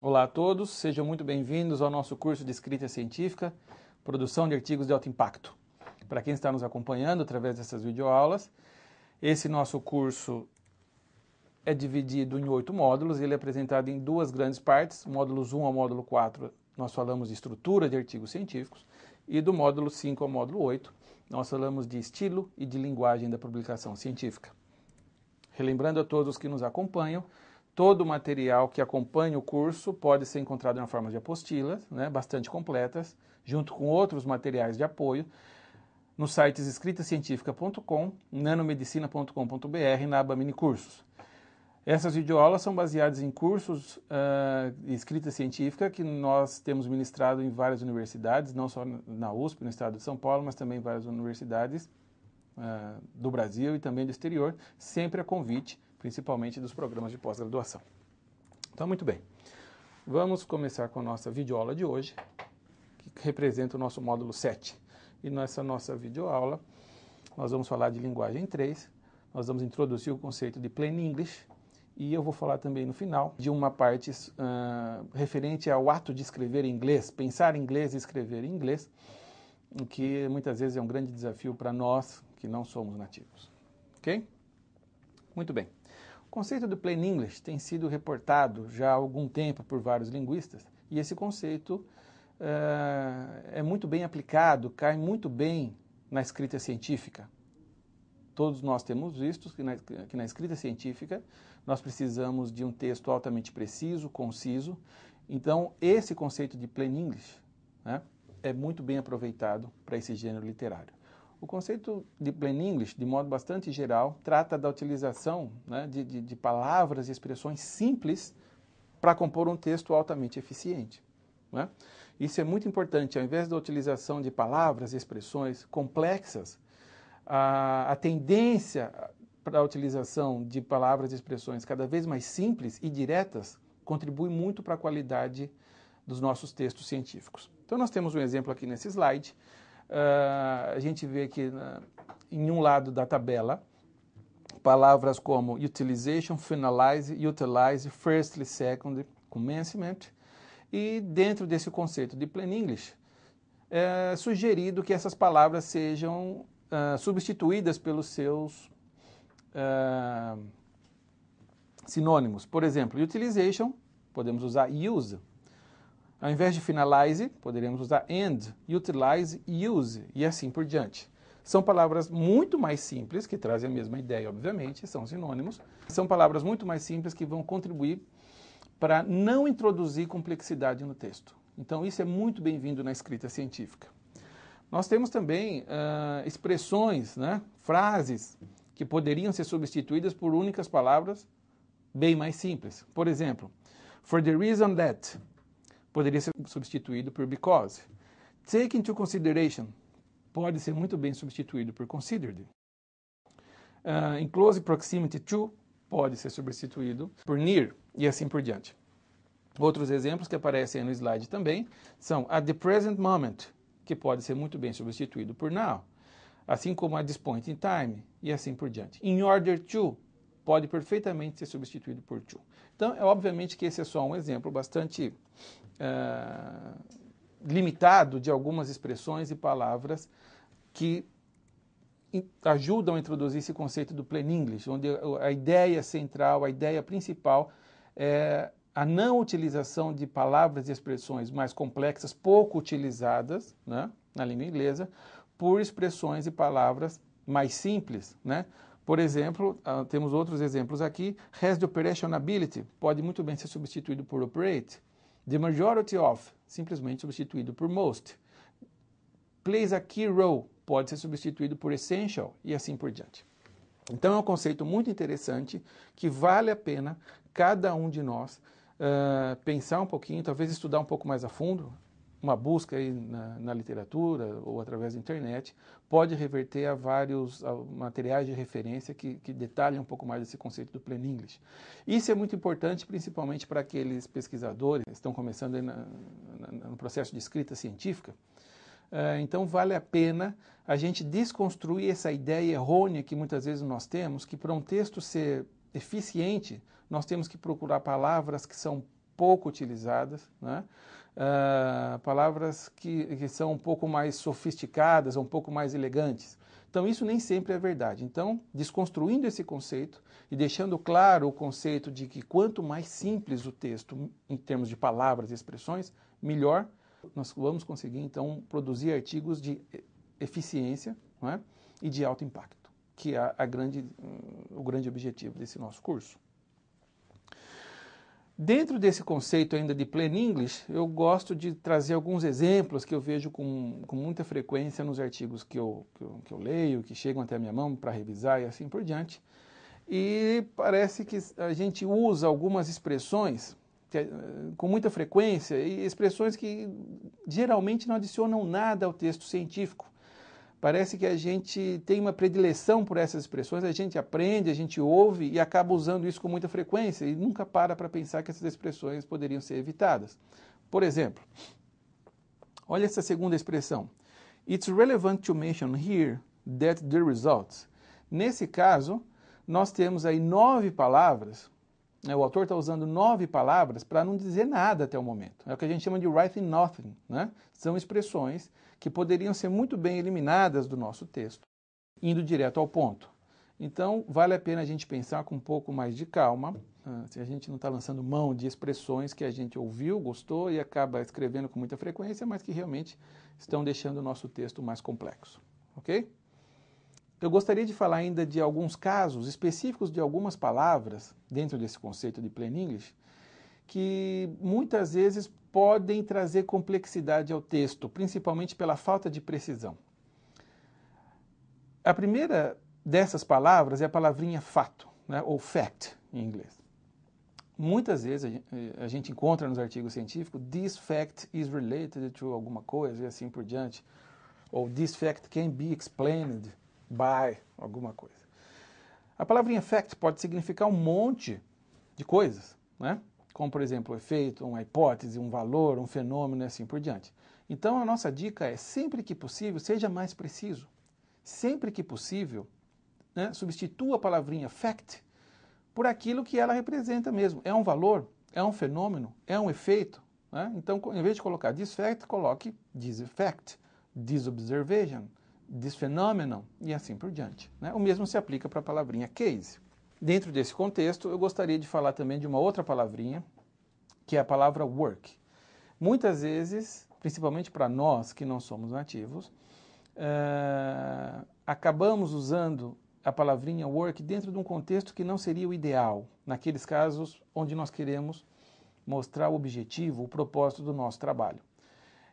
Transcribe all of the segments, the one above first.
Olá a todos, sejam muito bem-vindos ao nosso curso de Escrita Científica, produção de artigos de alto impacto. Para quem está nos acompanhando através dessas videoaulas, esse nosso curso é dividido em 8 módulos, ele é apresentado em 2 grandes partes, módulos 1 ao módulo 4 nós falamos de estrutura de artigos científicos, e do módulo 5 ao módulo 8 nós falamos de estilo e de linguagem da publicação científica. Relembrando a todos que nos acompanham, todo o material que acompanha o curso pode ser encontrado na forma de apostilas, bastante completas, junto com outros materiais de apoio, nos sites escritacientifica.com, nanomedicina.com.br, na aba minicursos. Essas videoaulas são baseadas em cursos de escrita científica que nós temos ministrado em várias universidades, não só na USP, no estado de São Paulo, mas também em várias universidades do Brasil e também do exterior, sempre a convite, principalmente dos programas de pós-graduação. Então, muito bem. Vamos começar com a nossa videoaula de hoje, que representa o nosso módulo 7. E nessa nossa videoaula, nós vamos falar de linguagem 3, nós vamos introduzir o conceito de Plain English, e eu vou falar também no final de uma parte referente ao ato de escrever em inglês, pensar em inglês e escrever em inglês, o que muitas vezes é um grande desafio para nós que não somos nativos. Ok? Muito bem. O conceito do Plain English tem sido reportado já há algum tempo por vários linguistas, e esse conceito é muito bem aplicado, cai muito bem na escrita científica. Todos nós temos visto que na escrita científica nós precisamos de um texto altamente preciso, conciso. Então, esse conceito de Plain English é muito bem aproveitado para esse gênero literário. O conceito de Plain English, de modo bastante geral, trata da utilização de palavras e expressões simples para compor um texto altamente eficiente. Isso é muito importante. Ao invés da utilização de palavras e expressões complexas, a tendência para a utilização de palavras e expressões cada vez mais simples e diretas contribui muito para a qualidade dos nossos textos científicos. Então, nós temos um exemplo aqui nesse slide. A gente vê que em um lado da tabela, palavras como utilization, finalize, utilize, firstly, secondly, commencement, e dentro desse conceito de Plain English, é sugerido que essas palavras sejam substituídas pelos seus sinônimos. Por exemplo, utilization, podemos usar use. Ao invés de finalize, poderíamos usar end, utilize, use, e assim por diante. São palavras muito mais simples, que trazem a mesma ideia, obviamente, são sinônimos. São palavras muito mais simples que vão contribuir para não introduzir complexidade no texto. Então, isso é muito bem-vindo na escrita científica. Nós temos também expressões, frases, que poderiam ser substituídas por únicas palavras bem mais simples. Por exemplo, for the reason that poderia ser substituído por because. Take into consideration pode ser muito bem substituído por considered. In close proximity to pode ser substituído por near e assim por diante. Outros exemplos que aparecem no slide também são at the present moment, que pode ser muito bem substituído por now, assim como at this point in time e assim por diante. In order to pode perfeitamente ser substituído por to. Então, é obviamente que esse é só um exemplo bastante limitado de algumas expressões e palavras que ajudam a introduzir esse conceito do Plain English, onde a ideia central, a ideia principal é a não utilização de palavras e expressões mais complexas, pouco utilizadas na língua inglesa, por expressões e palavras mais simples. Por exemplo, temos outros exemplos aqui, has the operation ability, pode muito bem ser substituído por operate. The majority of, simplesmente substituído por most. Plays a key role, pode ser substituído por essential e assim por diante. Então é um conceito muito interessante que vale a pena cada um de nós pensar um pouquinho, talvez estudar um pouco mais a fundo. uma busca aí na literatura ou através da internet pode reverter a vários materiais de referência que detalham um pouco mais esse conceito do Plain English. Isso é muito importante, principalmente para aqueles pesquisadores que estão começando aí no processo de escrita científica. Então vale a pena a gente desconstruir essa ideia errônea que muitas vezes nós temos, que para um texto ser eficiente, nós temos que procurar palavras que são pouco utilizadas, né? Palavras que são um pouco mais sofisticadas, um pouco mais elegantes. Então isso nem sempre é verdade. Então, desconstruindo esse conceito e deixando claro o conceito de que quanto mais simples o texto, em termos de palavras e expressões, melhor nós vamos conseguir, então, produzir artigos de eficiência, não é? E de alto impacto, que é o grande objetivo desse nosso curso. Dentro desse conceito ainda de Plain English, eu gosto de trazer alguns exemplos que eu vejo com muita frequência nos artigos que eu leio, que chegam até a minha mão para revisar e assim por diante. E parece que a gente usa algumas expressões com muita frequência, e expressões que geralmente não adicionam nada ao texto científico. Parece que a gente tem uma predileção por essas expressões, a gente aprende, a gente ouve e acaba usando isso com muita frequência e nunca para pensar que essas expressões poderiam ser evitadas. Por exemplo, olha essa segunda expressão. It's relevant to mention here that the results. Nesse caso, nós temos aí 9 palavras. O autor está usando 9 palavras para não dizer nada até o momento. É o que a gente chama de writing nothing, né? São expressões que poderiam ser muito bem eliminadas do nosso texto, indo direto ao ponto. Então, vale a pena a gente pensar com um pouco mais de calma, se a gente não está lançando mão de expressões que a gente ouviu, gostou e acaba escrevendo com muita frequência, mas que realmente estão deixando o nosso texto mais complexo. Ok? Eu gostaria de falar ainda de alguns casos específicos de algumas palavras dentro desse conceito de Plain English que muitas vezes podem trazer complexidade ao texto, principalmente pela falta de precisão. A primeira dessas palavras é a palavrinha fato, né, ou fact em inglês. Muitas vezes a gente encontra nos artigos científicos this fact is related to alguma coisa e assim por diante, ou this fact can be explained by alguma coisa. A palavrinha fact pode significar um monte de coisas, né? Como, por exemplo, um efeito, uma hipótese, um valor, um fenômeno e assim por diante. Então, a nossa dica é, sempre que possível, seja mais preciso. Sempre que possível, né, substitua a palavrinha fact por aquilo que ela representa mesmo. É um valor, é um fenômeno, é um efeito. Né? Então, em vez de colocar this fact, coloque this effect, this observation, this phenomenon e assim por diante. Né? O mesmo se aplica para a palavrinha case. Dentro desse contexto, eu gostaria de falar também de uma outra palavrinha, que é a palavra work. Muitas vezes, principalmente para nós que não somos nativos, acabamos usando a palavrinha work dentro de um contexto que não seria o ideal, naqueles casos onde nós queremos mostrar o objetivo, o propósito do nosso trabalho.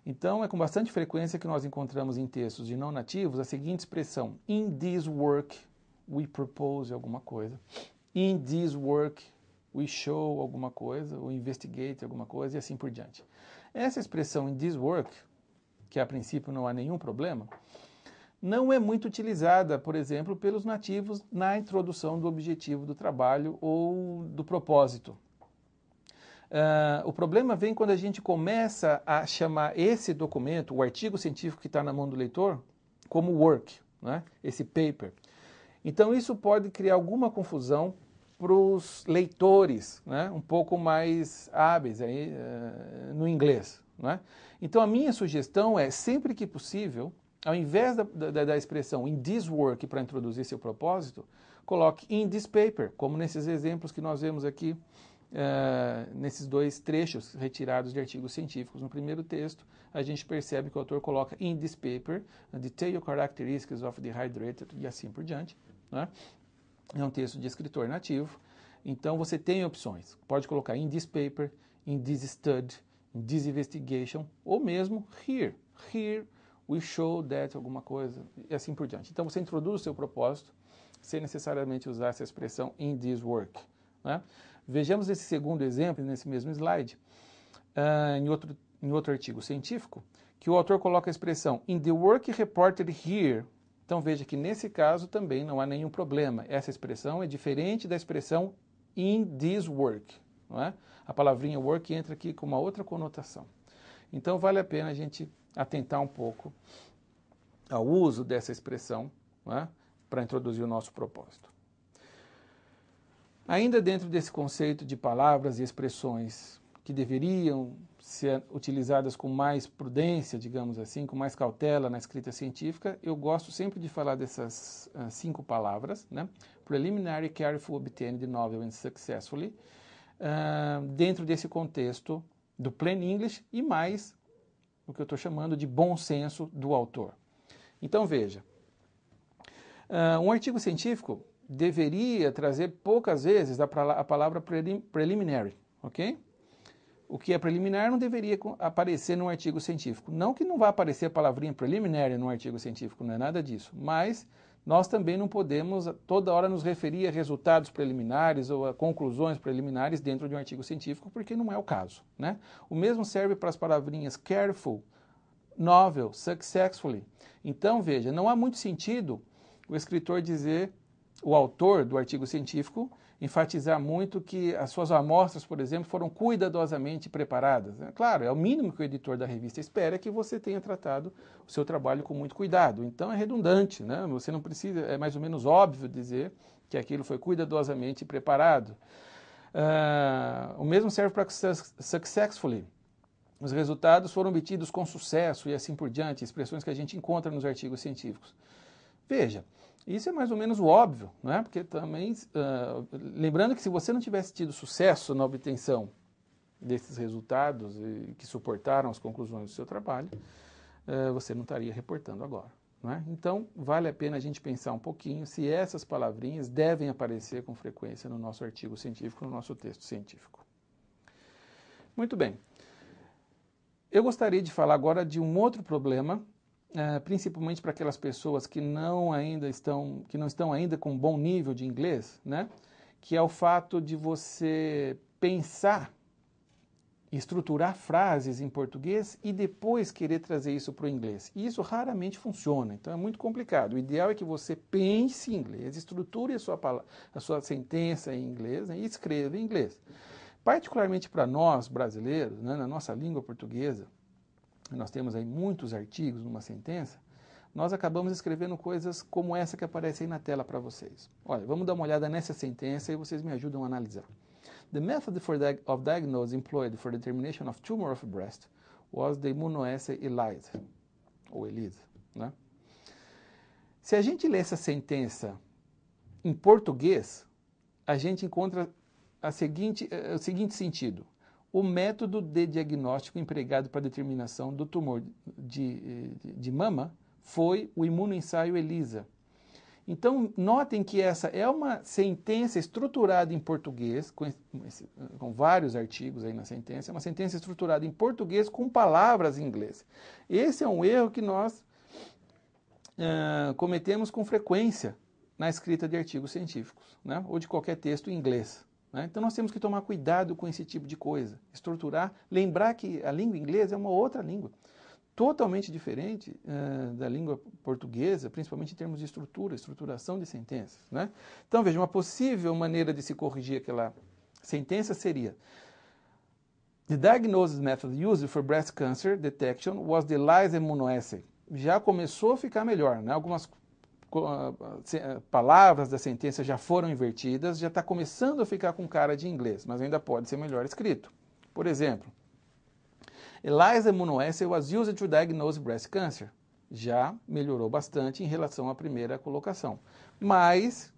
Então, é com bastante frequência que nós encontramos em textos de não nativos a seguinte expressão: in this work we propose alguma coisa, in this work we show alguma coisa, ou investigate alguma coisa e assim por diante. Essa expressão in this work, que a princípio não há nenhum problema, não é muito utilizada, por exemplo, pelos nativos na introdução do objetivo do trabalho ou do propósito. O problema vem quando a gente começa a chamar esse documento, o artigo científico que está na mão do leitor, como work, né? Esse paper. Então isso pode criar alguma confusão para os leitores, né? Um pouco mais hábeis aí, no inglês. Né? Então a minha sugestão é, sempre que possível, ao invés da expressão in this work para introduzir seu propósito, coloque in this paper, como nesses exemplos que nós vemos aqui, nesses 2 trechos retirados de artigos científicos. No primeiro texto, a gente percebe que o autor coloca in this paper, detail characteristics of the hydrated e assim por diante. Né? É um texto de escritor nativo, então você tem opções. Pode colocar in this paper, in this study, in this investigation, ou mesmo here. Here we show that alguma coisa, e assim por diante. Então você introduz o seu propósito sem necessariamente usar essa expressão in this work. Né? Vejamos esse segundo exemplo, nesse mesmo slide, em outro em outro artigo científico, que o autor coloca a expressão in the work reported here. Então veja que nesse caso também não há nenhum problema. Essa expressão é diferente da expressão in this work. Não é? A palavrinha work entra aqui com uma outra conotação. Então vale a pena a gente atentar um pouco ao uso dessa expressão, não é? Para introduzir o nosso propósito. Ainda dentro desse conceito de palavras e expressões que deveriam ser utilizadas com mais prudência, digamos assim, com mais cautela na escrita científica, eu gosto sempre de falar dessas 5 palavras, né? Preliminary, careful, obtained, novel and successfully, dentro desse contexto do plain English e mais o que eu estou chamando de bom senso do autor. Então veja, um artigo científico deveria trazer poucas vezes a palavra preliminary, ok? O que é preliminar não deveria aparecer num artigo científico. Não que não vá aparecer a palavrinha preliminary num artigo científico, não é nada disso. Mas nós também não podemos toda hora nos referir a resultados preliminares ou a conclusões preliminares dentro de um artigo científico, porque não é o caso, né? O mesmo serve para as palavrinhas careful, novel, successfully. Então, veja, não há muito sentido o escritor dizer, o autor do artigo científico, enfatizar muito que as suas amostras, por exemplo, foram cuidadosamente preparadas. Claro, é o mínimo que o editor da revista espera, que você tenha tratado o seu trabalho com muito cuidado. Então é redundante, né? Você não precisa, é mais ou menos óbvio dizer que aquilo foi cuidadosamente preparado. O mesmo serve para successfully. Os resultados foram obtidos com sucesso e assim por diante, expressões que a gente encontra nos artigos científicos. Veja, isso é mais ou menos o óbvio, não é? Porque também, lembrando que se você não tivesse tido sucesso na obtenção desses resultados e que suportaram as conclusões do seu trabalho, você não estaria reportando agora, não é? Então, vale a pena a gente pensar um pouquinho se essas palavrinhas devem aparecer com frequência no nosso artigo científico, no nosso texto científico. Muito bem. Eu gostaria de falar agora de um outro problema, principalmente para aquelas pessoas que não estão ainda com um bom nível de inglês, né? Que é o fato de você pensar, estruturar frases em português e depois querer trazer isso para o inglês. E isso raramente funciona, então é muito complicado. O ideal é que você pense em inglês, estruture a sua sentença em inglês, né? E escreva em inglês. Particularmente para nós brasileiros, né, na nossa língua portuguesa, nós temos aí muitos artigos numa sentença, nós acabamos escrevendo coisas como essa que aparece aí na tela para vocês. Olha, vamos dar uma olhada nessa sentença e vocês me ajudam a analisar. The method of diagnosis employed for determination of tumor of breast was the immunoassay ELISA, ou ELISA, né? Se a gente lê essa sentença em português, a gente encontra o seguinte sentido. O método de diagnóstico empregado para a determinação do tumor de mama foi o imunoensaio ELISA. Então, notem que essa é uma sentença estruturada em português, com vários artigos aí na sentença, é uma sentença estruturada em português com palavras em inglês. Esse é um erro que nós cometemos com frequência na escrita de artigos científicos, né? Ou de qualquer texto em inglês. Então nós temos que tomar cuidado com esse tipo de coisa, estruturar, lembrar que a língua inglesa é uma outra língua, totalmente diferente da língua portuguesa, principalmente em termos de estruturação de sentenças, né? Então veja, uma possível maneira de se corrigir aquela sentença seria: The diagnosis method used for breast cancer detection was the ELISA immunoassay. Já começou a ficar melhor, né? Algumas palavras da sentença já foram invertidas, já está começando a ficar com cara de inglês, mas ainda pode ser melhor escrito. Por exemplo, ELISA immunoassay was used to diagnose breast cancer. Já melhorou bastante em relação à primeira colocação, mas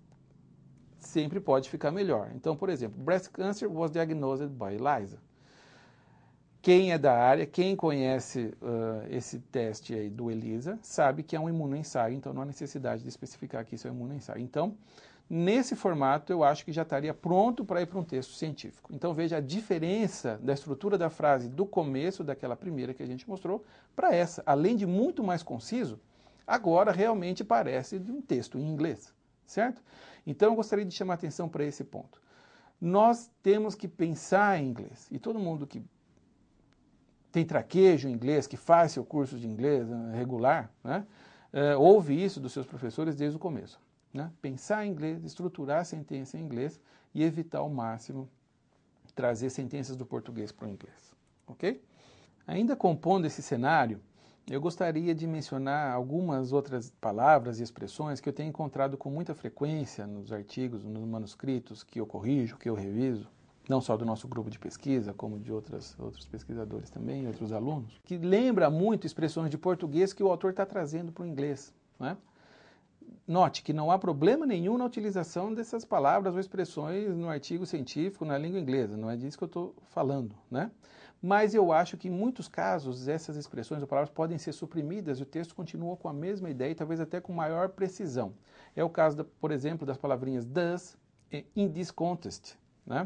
sempre pode ficar melhor. Então, por exemplo, breast cancer was diagnosed by ELISA. Quem é da área, quem conhece esse teste aí do ELISA, sabe que é um imunoensaio, então não há necessidade de especificar que isso é um imunoensaio. Então, nesse formato, eu acho que já estaria pronto para ir para um texto científico. Então, veja a diferença da estrutura da frase do começo daquela primeira que a gente mostrou para essa. Além de muito mais conciso, agora realmente parece de um texto em inglês, certo? Então, eu gostaria de chamar a atenção para esse ponto. Nós temos que pensar em inglês, e todo mundo que tem traquejo em inglês, que faz seu curso de inglês regular, né? Ouve isso dos seus professores desde o começo. Né? Pensar em inglês, estruturar a sentença em inglês e evitar ao máximo trazer sentenças do português para o inglês. Ok? Ainda compondo esse cenário, eu gostaria de mencionar algumas outras palavras e expressões que eu tenho encontrado com muita frequência nos artigos, nos manuscritos que eu corrijo, que eu reviso, não só do nosso grupo de pesquisa, como de outros pesquisadores também, outros alunos, que lembra muito expressões de português que o autor está trazendo para o inglês. Né? Note que não há problema nenhum na utilização dessas palavras ou expressões no artigo científico, na língua inglesa, não é disso que eu estou falando, né? Mas eu acho que em muitos casos essas expressões ou palavras podem ser suprimidas e o texto continua com a mesma ideia e talvez até com maior precisão. É o caso, por exemplo, das palavrinhas thus e in this context, né?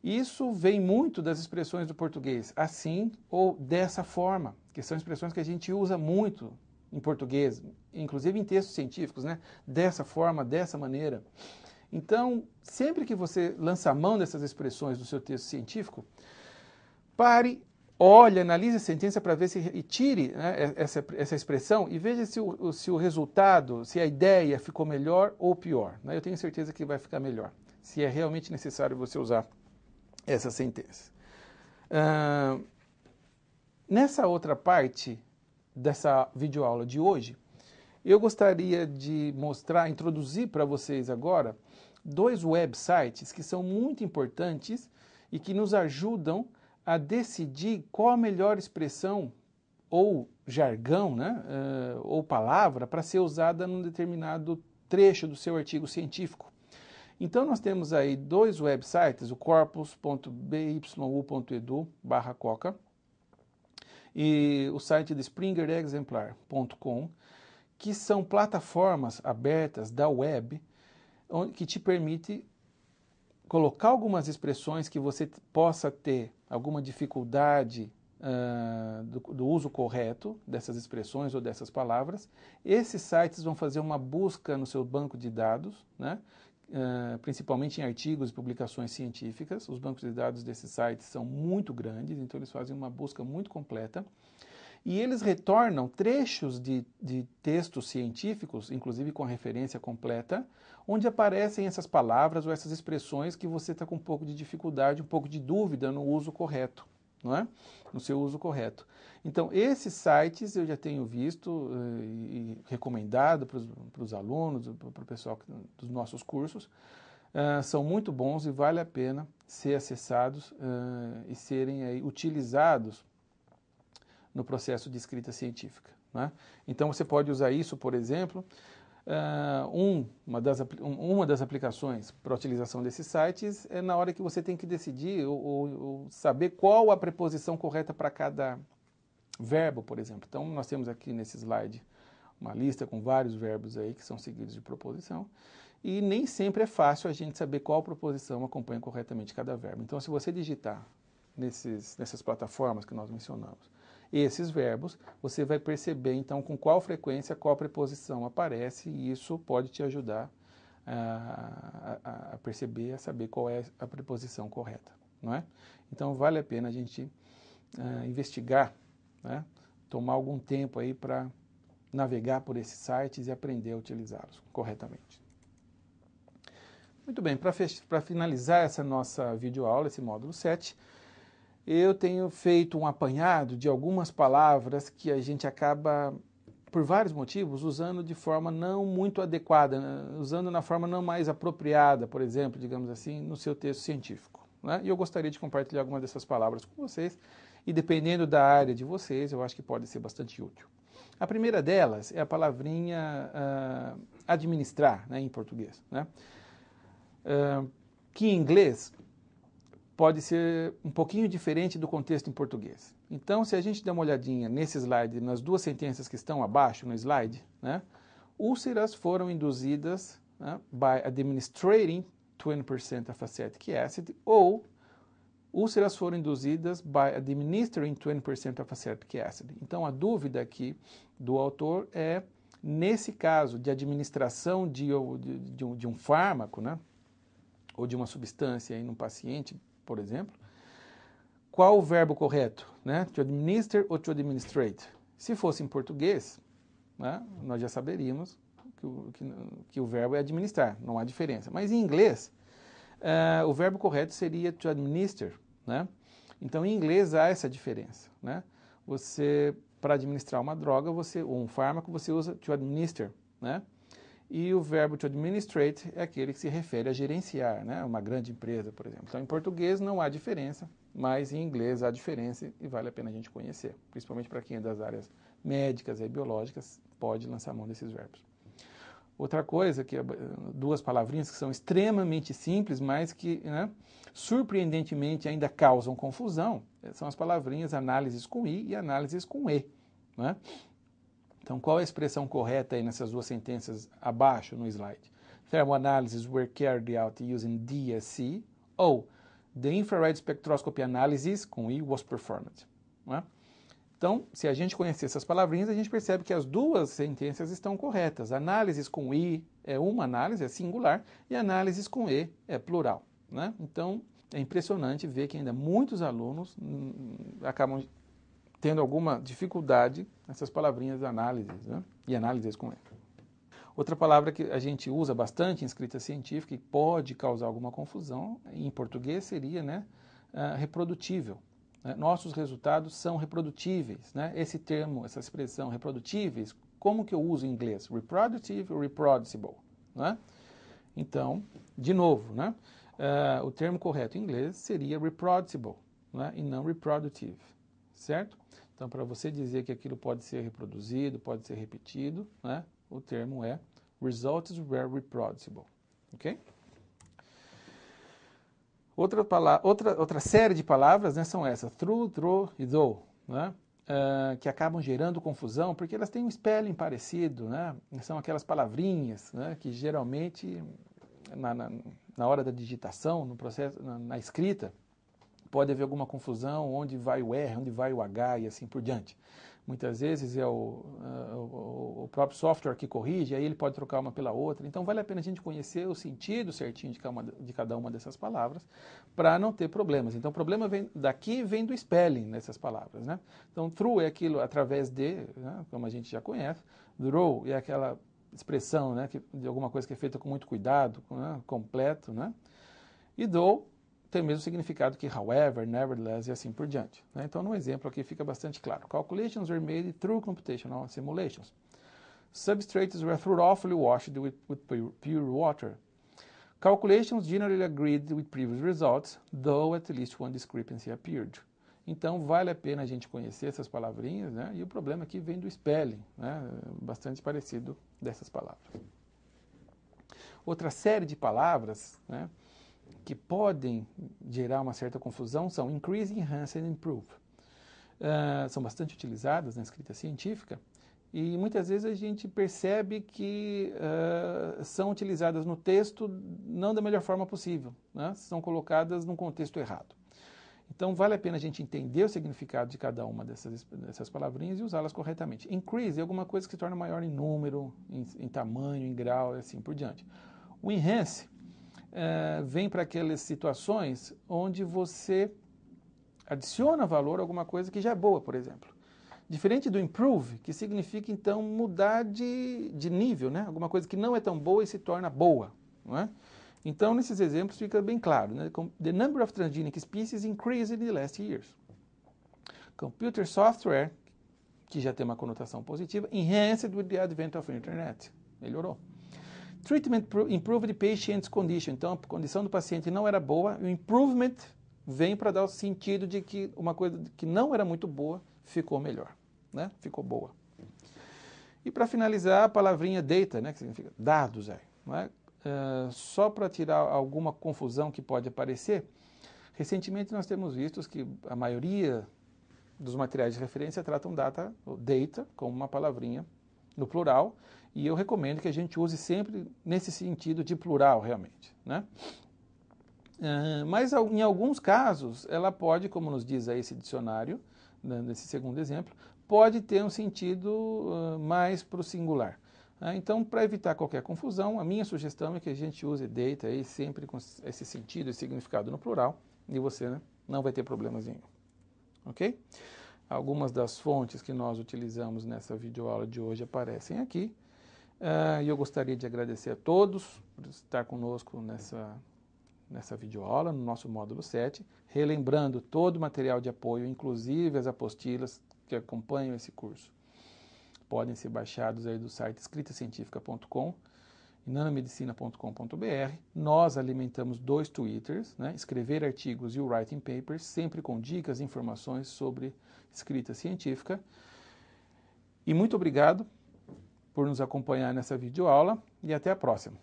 Isso vem muito das expressões do português, assim ou dessa forma, que são expressões que a gente usa muito em português, inclusive em textos científicos, né? Dessa forma, dessa maneira. Então, sempre que você lança a mão dessas expressões do seu texto científico, pare, olhe, analise a sentença para ver se e tire, né, essa expressão e veja se o resultado, se a ideia ficou melhor ou pior. Né? Eu tenho certeza que vai ficar melhor, se é realmente necessário você usar essa sentença. Nessa outra parte dessa videoaula de hoje, eu gostaria de introduzir para vocês agora 2 websites que são muito importantes e que nos ajudam a decidir qual a melhor expressão ou jargão, né, ou palavra para ser usada num determinado trecho do seu artigo científico. Então nós temos aí 2 websites, o corpus.byu.edu/coca e o site de springerexemplar.com, que são plataformas abertas da web que te permite colocar algumas expressões que você possa ter alguma dificuldade do uso correto dessas expressões ou dessas palavras. Esses sites vão fazer uma busca no seu banco de dados, né? Principalmente em artigos e publicações científicas. Os bancos de dados desses sites são muito grandes, então eles fazem uma busca muito completa. E eles retornam trechos de textos científicos, inclusive com a referência completa, onde aparecem essas palavras ou essas expressões que você está com um pouco de dificuldade, um pouco de dúvida no uso correto, não é? No seu uso correto. Então, esses sites eu já tenho visto e recomendado para os alunos, para o pessoal dos nossos cursos, são muito bons e vale a pena ser acessados e serem aí utilizados no processo de escrita científica. Né? Então você pode usar isso, por exemplo, uma das aplicações para a utilização desses sites é na hora que você tem que decidir ou saber qual a preposição correta para cada verbo, por exemplo. Então nós temos aqui nesse slide uma lista com vários verbos aí que são seguidos de proposição e nem sempre é fácil a gente saber qual proposição acompanha corretamente cada verbo. Então se você digitar nessas plataformas que nós mencionamos esses verbos, você vai perceber então com qual frequência qual preposição aparece e isso pode te ajudar a perceber, a saber qual é a preposição correta, não é? Então vale a pena a gente investigar, né? Tomar algum tempo aí para navegar por esses sites e aprender a utilizá-los corretamente. Muito bem, para finalizar essa nossa videoaula, esse módulo 7, eu tenho feito um apanhado de algumas palavras que a gente acaba, por vários motivos, usando de forma não muito adequada, né? Usando na forma não mais apropriada, por exemplo, digamos assim, no seu texto científico. Né? E eu gostaria de compartilhar algumas dessas palavras com vocês, e dependendo da área de vocês, eu acho que pode ser bastante útil. A primeira delas é a palavrinha administrar, né, em português, né? Que em inglês pode ser um pouquinho diferente do contexto em português. Então, se a gente der uma olhadinha nesse slide, nas 2 sentenças que estão abaixo no slide, né, úlceras foram induzidas, né, by administrating 20% of acetic acid, ou úlceras foram induzidas by administering 20% of acetic acid. Então, a dúvida aqui do autor é, nesse caso de administração de um fármaco, né, ou de uma substância em um paciente, por exemplo, qual o verbo correto? Né? To administer ou to administrate? Se fosse em português, né, nós já saberíamos que o verbo é administrar, não há diferença. Mas em inglês, o verbo correto seria to administer, né? Então, em inglês há essa diferença, né? Para administrar uma droga, ou um fármaco, você usa to administer, né? E o verbo to administrate é aquele que se refere a gerenciar, né? Uma grande empresa, por exemplo. Então, em português não há diferença, mas em inglês há diferença e vale a pena a gente conhecer. Principalmente para quem é das áreas médicas e biológicas, pode lançar mão desses verbos. Outra coisa, que duas palavrinhas que são extremamente simples, mas que, né, surpreendentemente ainda causam confusão, são as palavrinhas análises com I e análises com E, né? Então, qual é a expressão correta aí nessas duas sentenças abaixo no slide? Thermal analysis were carried out using DSC, ou the infrared spectroscopy analysis com I was performed, né? Então, se a gente conhecer essas palavrinhas, a gente percebe que as duas sentenças estão corretas. Análises com I é uma análise, é singular, e análises com E é plural, né? Então, é impressionante ver que ainda muitos alunos acabam tendo alguma dificuldade nessas palavrinhas análises, né? E análises com E. Outra palavra que a gente usa bastante em escrita científica e pode causar alguma confusão, em português seria, né, reprodutível. Nossos resultados são reprodutíveis, né? Esse termo, essa expressão reprodutíveis, como que eu uso em inglês? Reproductive ou reproducible, né? Então, de novo, né? O termo correto em inglês seria reproducible, né? E não reproductive, certo? Então, para você dizer que aquilo pode ser reproduzido, pode ser repetido, né? O termo é results were reproducible, ok? Outra série de palavras, né, são essas, through, e though, né, que acabam gerando confusão porque elas têm um spelling parecido, né, são aquelas palavrinhas, né, que geralmente na hora da digitação, no processo, na escrita, pode haver alguma confusão onde vai o R, onde vai o H e assim por diante. Muitas vezes é o próprio software que corrige, aí ele pode trocar uma pela outra. Então, vale a pena a gente conhecer o sentido certinho de cada uma dessas palavras para não ter problemas. Então, o problema vem do spelling nessas palavras, né? Então, through é aquilo através de, né, como a gente já conhece. Through é aquela expressão, né, de alguma coisa que é feita com muito cuidado, né, completo, né? E though tem o mesmo significado que however, nevertheless e assim por diante, né? Então, no exemplo aqui fica bastante claro. Calculations were made through computational simulations. Substrates were thoroughly washed with pure water. Calculations generally agreed with previous results, though at least one discrepancy appeared. Então, vale a pena a gente conhecer essas palavrinhas, né? E o problema aqui vem do spelling, né? Bastante parecido dessas palavras. Outra série de palavras, né, que podem gerar uma certa confusão são increase, enhance and improve. São bastante utilizadas na escrita científica e muitas vezes a gente percebe que são utilizadas no texto não da melhor forma possível, né? São colocadas num contexto errado. Então, vale a pena a gente entender o significado de cada uma dessas palavrinhas e usá-las corretamente. Increase é alguma coisa que se torna maior em número, em tamanho, em grau e assim por diante. O enhance vem para aquelas situações onde você adiciona valor a alguma coisa que já é boa, por exemplo. Diferente do improve, que significa, então, mudar de nível, né? Alguma coisa que não é tão boa e se torna boa, não é? Então, nesses exemplos fica bem claro, né? The number of transgenic species increased in the last years. Computer software, que já tem uma conotação positiva, enhanced with the advent of internet. Melhorou. Treatment improved the patient's condition. Então, a condição do paciente não era boa, e o improvement vem para dar o sentido de que uma coisa que não era muito boa ficou melhor, né? Ficou boa. E para finalizar, a palavrinha data, né, que significa dados, não é? Só para tirar alguma confusão que pode aparecer, recentemente nós temos visto que a maioria dos materiais de referência tratam data como uma palavrinha no plural, e eu recomendo que a gente use sempre nesse sentido de plural, realmente, né? Mas em alguns casos, ela pode, como nos diz aí esse dicionário, nesse segundo exemplo, pode ter um sentido mais para o singular. Então, para evitar qualquer confusão, a minha sugestão é que a gente use data aí sempre com esse sentido e significado no plural, e você, né, não vai ter problemas nenhum. ok? Algumas das fontes que nós utilizamos nessa videoaula de hoje aparecem aqui. E eu gostaria de agradecer a todos por estar conosco nessa videoaula, no nosso módulo 7, relembrando todo o material de apoio, inclusive as apostilas que acompanham esse curso. Podem ser baixados aí do site escritacientifica.com e nanomedicina.com.br. Nós alimentamos 2 Twitters, né? Escrever Artigos e o Writing Papers, sempre com dicas e informações sobre escrita científica. E muito obrigado por nos acompanhar nessa videoaula e até a próxima.